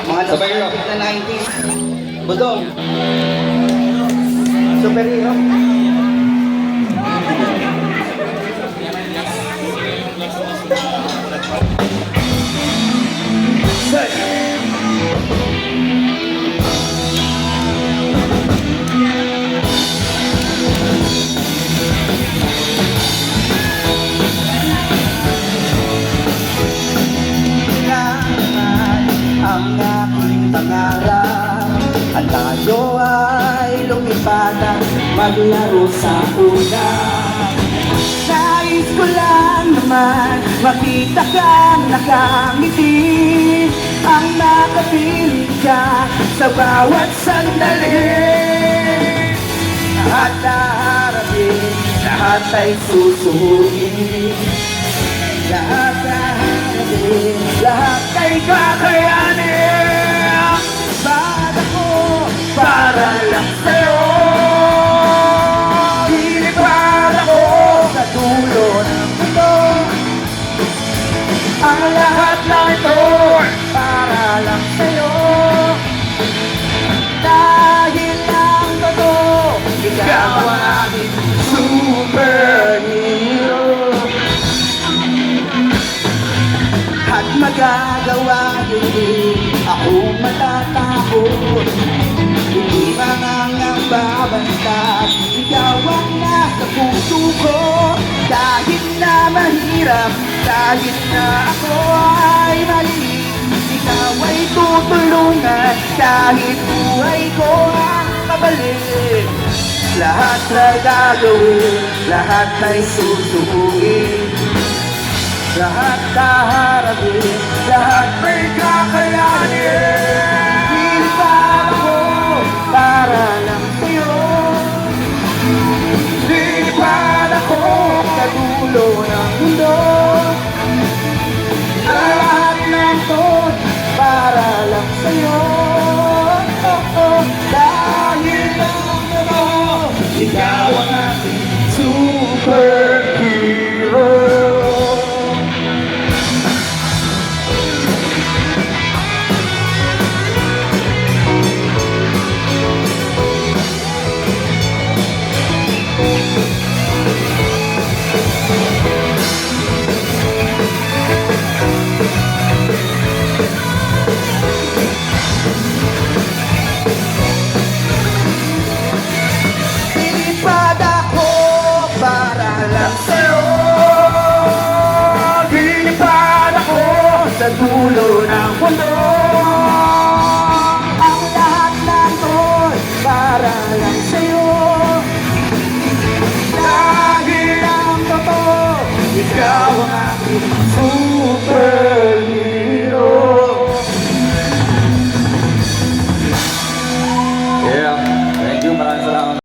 Mga Superhero. nostalgic na 90s. Budong. Superhero. Ang aking pangarap at tayo ay lumipad at maglaro sa ulan. Nais ko lang naman makita kang nakangiti, ang nakapiling ka sa bawat sandali. Lahat na harapin, lahat ay susuhin. Lahat na harapin, lahat ay kakayanin. Bakit ako para lang sa'yo? Dilipad ako sa dulo ng mundo. Ang lahat lang ito para lang sa'yo. Dahil lang totoo, ikaw ang aking superhero. At magagawa hindi ako matatakot. Hindi mangangamba basta't ikaw ang nasa puso ko. Kahit na mahirap, kahit na ako ay mali, ikaw ay tutulungan kahit buhay ko ang kabalik. Lahat na gagawin, lahat ay susubuin. Lahat kaharapin, lahat may kakayanin. Dilipad ako para lang sa'yo. Dilipad ako sa dulo ng mundo. Lahat ng to para lang sa'yo. Dahil lang ako, ikaw ang aking superhero. Dilipad ako para lang sa'yo. Dilipad ako sa dulo ng mundo. Ang lahat ng to'y para lang sa'yo. Dahil ang totoo, ikaw ang aking superhero.